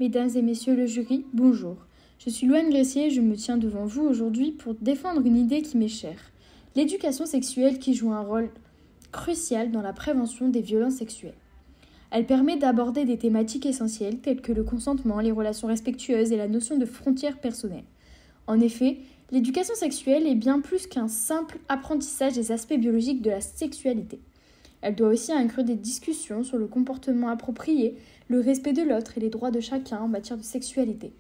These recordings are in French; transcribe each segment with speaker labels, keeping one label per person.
Speaker 1: Mesdames et messieurs le jury, bonjour. Je suis Louane Gressier et je me tiens devant vous aujourd'hui pour défendre une idée qui m'est chère. L'éducation sexuelle qui joue un rôle crucial dans la prévention des violences sexuelles. Elle permet d'aborder des thématiques essentielles telles que le consentement, les relations respectueuses et la notion de frontières personnelles. En effet, l'éducation sexuelle est bien plus qu'un simple apprentissage des aspects biologiques de la sexualité. Elle doit aussi inclure des discussions sur le comportement approprié, le respect de l'autre et les droits de chacun en matière de sexualité.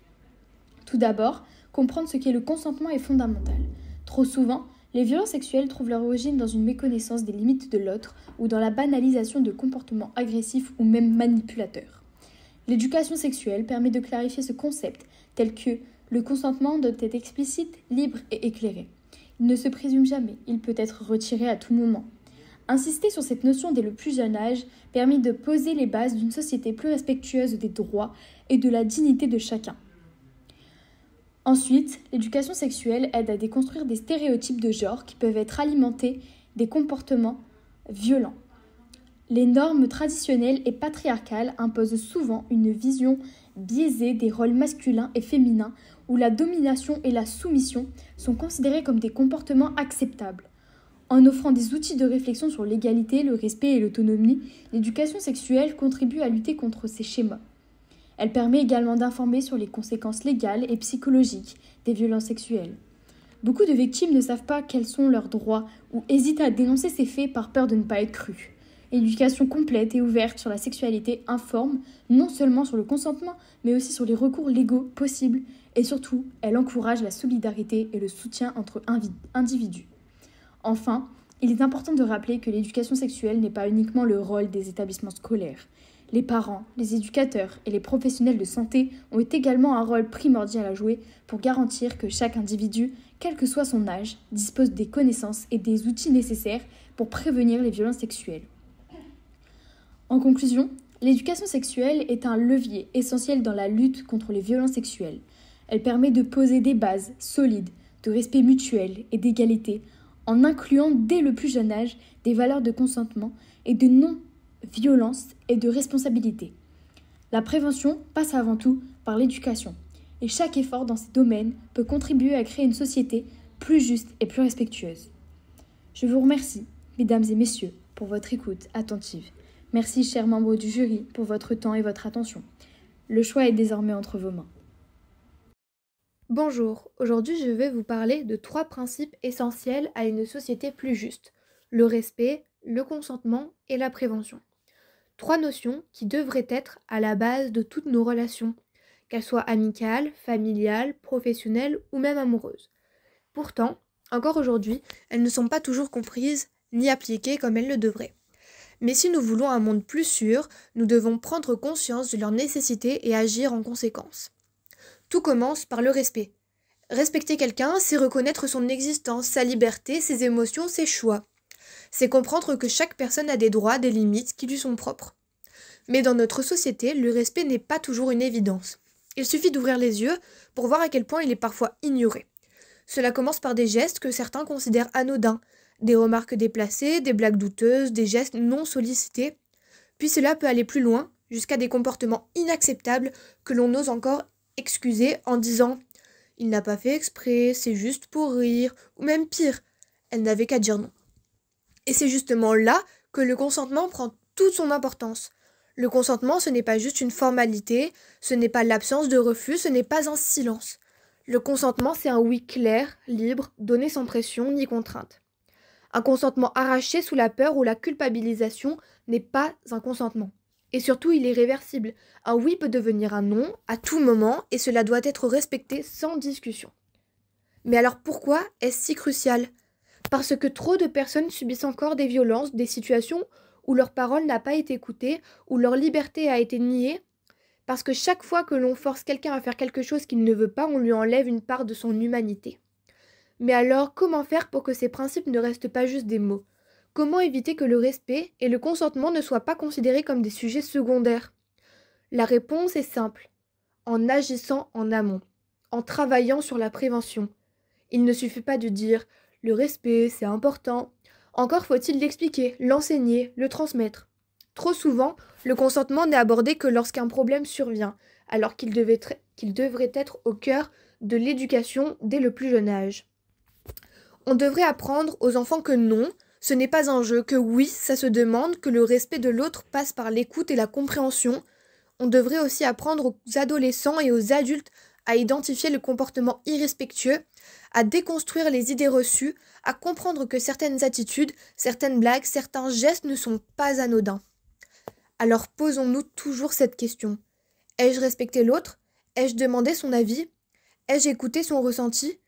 Speaker 1: Tout d'abord, comprendre ce qu'est le consentement est fondamental. Trop souvent, les violences sexuelles trouvent leur origine dans une méconnaissance des limites de l'autre ou dans la banalisation de comportements agressifs ou même manipulateurs. L'éducation sexuelle permet de clarifier ce concept, tel que le consentement doit être explicite, libre et éclairé. Il ne se présume jamais, il peut être retiré à tout moment. Insister sur cette notion dès le plus jeune âge permet de poser les bases d'une société plus respectueuse des droits et de la dignité de chacun. Ensuite, l'éducation sexuelle aide à déconstruire des stéréotypes de genre qui peuvent être alimentés des comportements violents. Les normes traditionnelles et patriarcales imposent souvent une vision biaisée des rôles masculins et féminins où la domination et la soumission sont considérées comme des comportements acceptables. En offrant des outils de réflexion sur l'égalité, le respect et l'autonomie, l'éducation sexuelle contribue à lutter contre ces schémas. Elle permet également d'informer sur les conséquences légales et psychologiques des violences sexuelles. Beaucoup de victimes ne savent pas quels sont leurs droits ou hésitent à dénoncer ces faits par peur de ne pas être crues. L'éducation complète et ouverte sur la sexualité informe non seulement sur le consentement, mais aussi sur les recours légaux possibles et surtout, elle encourage la solidarité et le soutien entre individus. Enfin, il est important de rappeler que l'éducation sexuelle n'est pas uniquement le rôle des établissements scolaires. Les parents, les éducateurs et les professionnels de santé ont également un rôle primordial à jouer pour garantir que chaque individu, quel que soit son âge, dispose des connaissances et des outils nécessaires pour prévenir les violences sexuelles. En conclusion, l'éducation sexuelle est un levier essentiel dans la lutte contre les violences sexuelles. Elle permet de poser des bases solides de respect mutuel et d'égalité en incluant dès le plus jeune âge des valeurs de consentement et de non-violence et de responsabilité. La prévention passe avant tout par l'éducation, et chaque effort dans ces domaines peut contribuer à créer une société plus juste et plus respectueuse. Je vous remercie, mesdames et messieurs, pour votre écoute attentive. Merci, chers membres du jury, pour votre temps et votre attention. Le choix est désormais entre vos mains.
Speaker 2: Bonjour, aujourd'hui je vais vous parler de 3 principes essentiels à une société plus juste. Le respect, le consentement et la prévention. 3 notions qui devraient être à la base de toutes nos relations, qu'elles soient amicales, familiales, professionnelles ou même amoureuses. Pourtant, encore aujourd'hui, elles ne sont pas toujours comprises ni appliquées comme elles le devraient. Mais si nous voulons un monde plus sûr, nous devons prendre conscience de leur nécessité et agir en conséquence. Tout commence par le respect. Respecter quelqu'un, c'est reconnaître son existence, sa liberté, ses émotions, ses choix. C'est comprendre que chaque personne a des droits, des limites qui lui sont propres. Mais dans notre société, le respect n'est pas toujours une évidence. Il suffit d'ouvrir les yeux pour voir à quel point il est parfois ignoré. Cela commence par des gestes que certains considèrent anodins, des remarques déplacées, des blagues douteuses, des gestes non sollicités. Puis cela peut aller plus loin, jusqu'à des comportements inacceptables que l'on ose encore excuser en disant « il n'a pas fait exprès, c'est juste pour rire » ou même pire, « elle n'avait qu'à dire non ». Et c'est justement là que le consentement prend toute son importance. Le consentement, ce n'est pas juste une formalité, ce n'est pas l'absence de refus, ce n'est pas un silence. Le consentement, c'est un oui clair, libre, donné sans pression ni contrainte. Un consentement arraché sous la peur ou la culpabilisation n'est pas un consentement. Et surtout, il est réversible. Un oui peut devenir un non à tout moment et cela doit être respecté sans discussion. Mais alors pourquoi est-ce si crucial ? Parce que trop de personnes subissent encore des violences, des situations où leur parole n'a pas été écoutée, où leur liberté a été niée, parce que chaque fois que l'on force quelqu'un à faire quelque chose qu'il ne veut pas, on lui enlève une part de son humanité. Mais alors, comment faire pour que ces principes ne restent pas juste des mots ? Comment éviter que le respect et le consentement ne soient pas considérés comme des sujets secondaires ? La réponse est simple. En agissant en amont, en travaillant sur la prévention. Il ne suffit pas de dire « le respect, c'est important ». Encore faut-il l'expliquer, l'enseigner, le transmettre. Trop souvent, le consentement n'est abordé que lorsqu'un problème survient, alors qu'il devrait être au cœur de l'éducation dès le plus jeune âge. On devrait apprendre aux enfants que non, ce n'est pas un jeu, que oui, ça se demande, que le respect de l'autre passe par l'écoute et la compréhension. On devrait aussi apprendre aux adolescents et aux adultes à identifier le comportement irrespectueux, à déconstruire les idées reçues, à comprendre que certaines attitudes, certaines blagues, certains gestes ne sont pas anodins. Alors posons-nous toujours cette question. Ai-je respecté l'autre? Ai-je demandé son avis? Ai-je écouté son ressenti?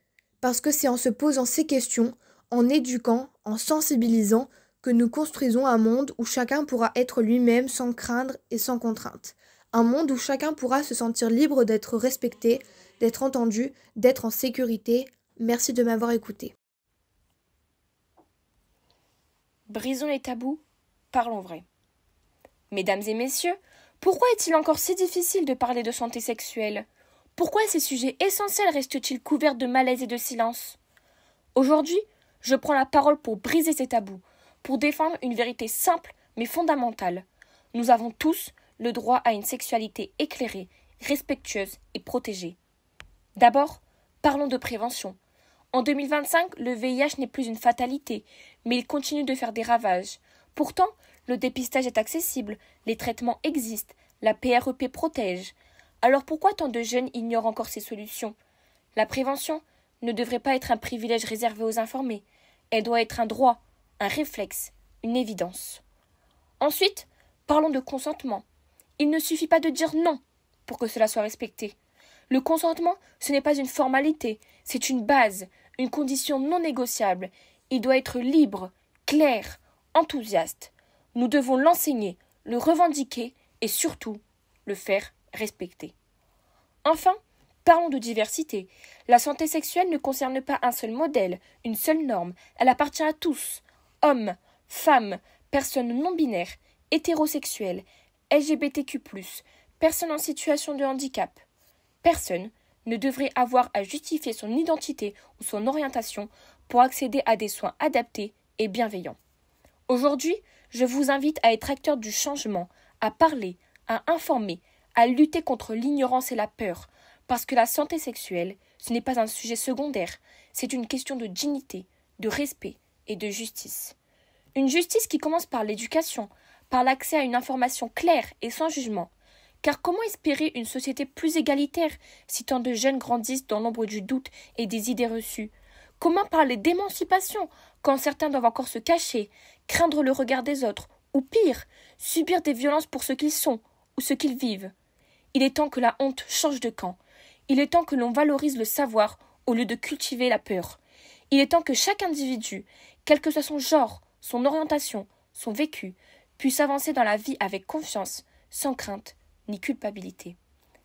Speaker 2: Parce que c'est en se posant ces questions, en éduquant, en sensibilisant, que nous construisons un monde où chacun pourra être lui-même sans craindre et sans contrainte. Un monde où chacun pourra se sentir libre d'être respecté, d'être entendu, d'être en sécurité. Merci de m'avoir écouté.
Speaker 3: Brisons les tabous, parlons vrai. Mesdames et messieurs, pourquoi est-il encore si difficile de parler de santé sexuelle? Pourquoi ces sujets essentiels restent-ils couverts de malaise et de silence? Aujourd'hui, je prends la parole pour briser ces tabous, pour défendre une vérité simple mais fondamentale. Nous avons tous le droit à une sexualité éclairée, respectueuse et protégée. D'abord, parlons de prévention. En 2025, le VIH n'est plus une fatalité, mais il continue de faire des ravages. Pourtant, le dépistage est accessible, les traitements existent, la PrEP protège. Alors pourquoi tant de jeunes ignorent encore ces solutions? La prévention ne devrait pas être un privilège réservé aux informés. Elle doit être un droit, un réflexe, une évidence. Ensuite, parlons de consentement. Il ne suffit pas de dire non pour que cela soit respecté. Le consentement, ce n'est pas une formalité, c'est une base, une condition non négociable. Il doit être libre, clair, enthousiaste. Nous devons l'enseigner, le revendiquer et surtout le faire respecter. Enfin, parlons de diversité. La santé sexuelle ne concerne pas un seul modèle, une seule norme. Elle appartient à tous. Hommes, femmes, personnes non-binaires, hétérosexuels, LGBTQ+, personnes en situation de handicap. Personne ne devrait avoir à justifier son identité ou son orientation pour accéder à des soins adaptés et bienveillants. Aujourd'hui, je vous invite à être acteur du changement, à parler, à informer, à lutter contre l'ignorance et la peur, parce que la santé sexuelle, ce n'est pas un sujet secondaire, c'est une question de dignité, de respect et de justice. Une justice qui commence par l'éducation, par l'accès à une information claire et sans jugement. Car comment espérer une société plus égalitaire si tant de jeunes grandissent dans l'ombre du doute et des idées reçues? Comment parler d'émancipation quand certains doivent encore se cacher, craindre le regard des autres, ou pire, subir des violences pour ce qu'ils sont ou ce qu'ils vivent? Il est temps que la honte change de camp. Il est temps que l'on valorise le savoir au lieu de cultiver la peur. Il est temps que chaque individu, quel que soit son genre, son orientation, son vécu, puisse avancer dans la vie avec confiance, sans crainte ni culpabilité.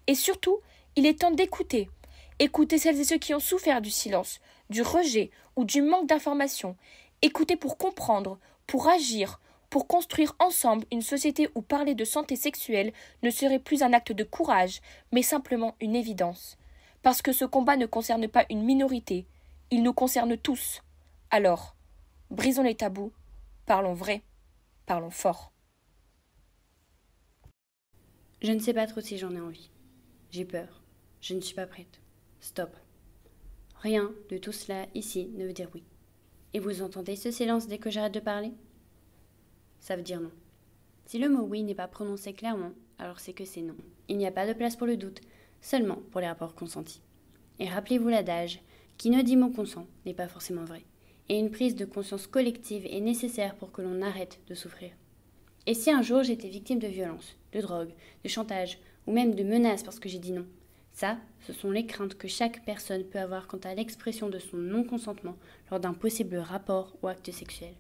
Speaker 3: Et surtout, il est temps d'écouter. Écouter celles et ceux qui ont souffert du silence, du rejet ou du manque d'information. Écouter pour comprendre, pour agir, pour construire ensemble une société où parler de santé sexuelle ne serait plus un acte de courage, mais simplement une évidence. Parce que ce combat ne concerne pas une minorité, il nous concerne tous. Alors, brisons les tabous, parlons vrai, parlons fort.
Speaker 4: Je ne sais pas trop si j'en ai envie. J'ai peur. Je ne suis pas prête. Stop. Rien de tout cela ici ne veut dire oui. Et vous entendez ce silence dès que j'arrête de parler? Ça veut dire non. Si le mot oui n'est pas prononcé clairement, alors c'est que c'est non. Il n'y a pas de place pour le doute, seulement pour les rapports consentis. Et rappelez-vous l'adage, qui ne dit mot consent n'est pas forcément vrai. Et une prise de conscience collective est nécessaire pour que l'on arrête de souffrir. Et si un jour j'étais victime de violence, de drogue, de chantage, ou même de menaces parce que j'ai dit non? Ça, ce sont les craintes que chaque personne peut avoir quant à l'expression de son non-consentement lors d'un possible rapport ou acte sexuel.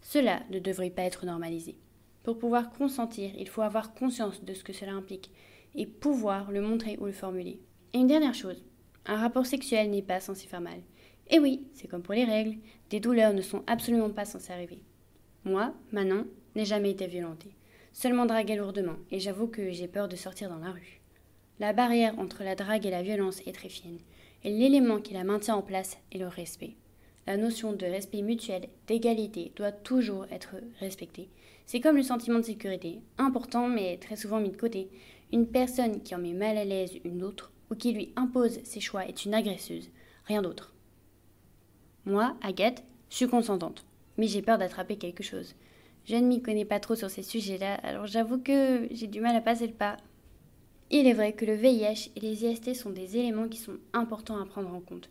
Speaker 4: Cela ne devrait pas être normalisé. Pour pouvoir consentir, il faut avoir conscience de ce que cela implique et pouvoir le montrer ou le formuler. Et une dernière chose, un rapport sexuel n'est pas censé faire mal. Et oui, c'est comme pour les règles, des douleurs ne sont absolument pas censées arriver. Moi, Manon, n'ai jamais été violentée, seulement draguée lourdement, et j'avoue que j'ai peur de sortir dans la rue. La barrière entre la drague et la violence est très fine, et l'élément qui la maintient en place est le respect. La notion de respect mutuel, d'égalité, doit toujours être respectée. C'est comme le sentiment de sécurité, important mais très souvent mis de côté. Une personne qui en met mal à l'aise une autre ou qui lui impose ses choix est une agresseuse, rien d'autre. Moi, Agathe, je suis consentante, mais j'ai peur d'attraper quelque chose. Je ne m'y connais pas trop sur ces sujets-là, alors j'avoue que j'ai du mal à passer le pas. Il est vrai que le VIH et les IST sont des éléments qui sont importants à prendre en compte.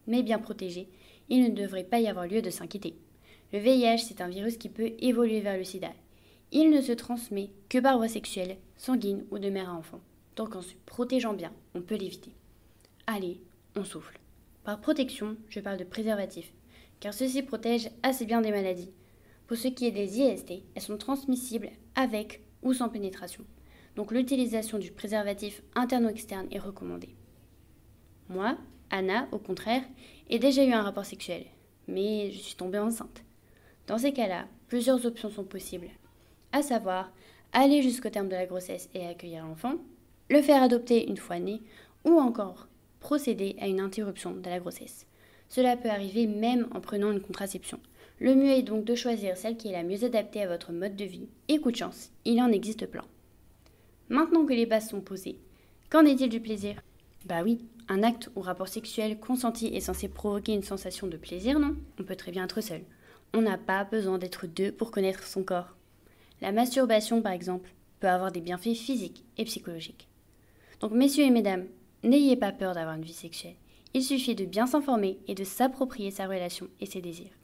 Speaker 4: Mais bien protégés, il ne devrait pas y avoir lieu de s'inquiéter. Le VIH, c'est un virus qui peut évoluer vers le sida. Il ne se transmet que par voie sexuelle, sanguine ou de mère à enfant. Donc en se protégeant bien, on peut l'éviter. Allez, on souffle. Par protection, je parle de préservatifs, car ceux-ci protègent assez bien des maladies. Pour ce qui est des IST, elles sont transmissibles avec ou sans pénétration. Donc l'utilisation du préservatif interne ou externe est recommandée. Moi, Anna, au contraire, ai déjà eu un rapport sexuel, mais je suis tombée enceinte. Dans ces cas-là, plusieurs options sont possibles, à savoir aller jusqu'au terme de la grossesse et accueillir l'enfant, le faire adopter une fois né, ou encore procéder à une interruption de la grossesse. Cela peut arriver même en prenant une contraception. Le mieux est donc de choisir celle qui est la mieux adaptée à votre mode de vie, et coup de chance, il en existe plein. Maintenant que les bases sont posées, qu'en est-il du plaisir ? Bah oui, un acte ou rapport sexuel consenti est censé provoquer une sensation de plaisir, non ? On peut très bien être seul. On n'a pas besoin d'être deux pour connaître son corps. La masturbation, par exemple, peut avoir des bienfaits physiques et psychologiques. Donc messieurs et mesdames, n'ayez pas peur d'avoir une vie sexuelle. Il suffit de bien s'informer et de s'approprier sa relation et ses désirs.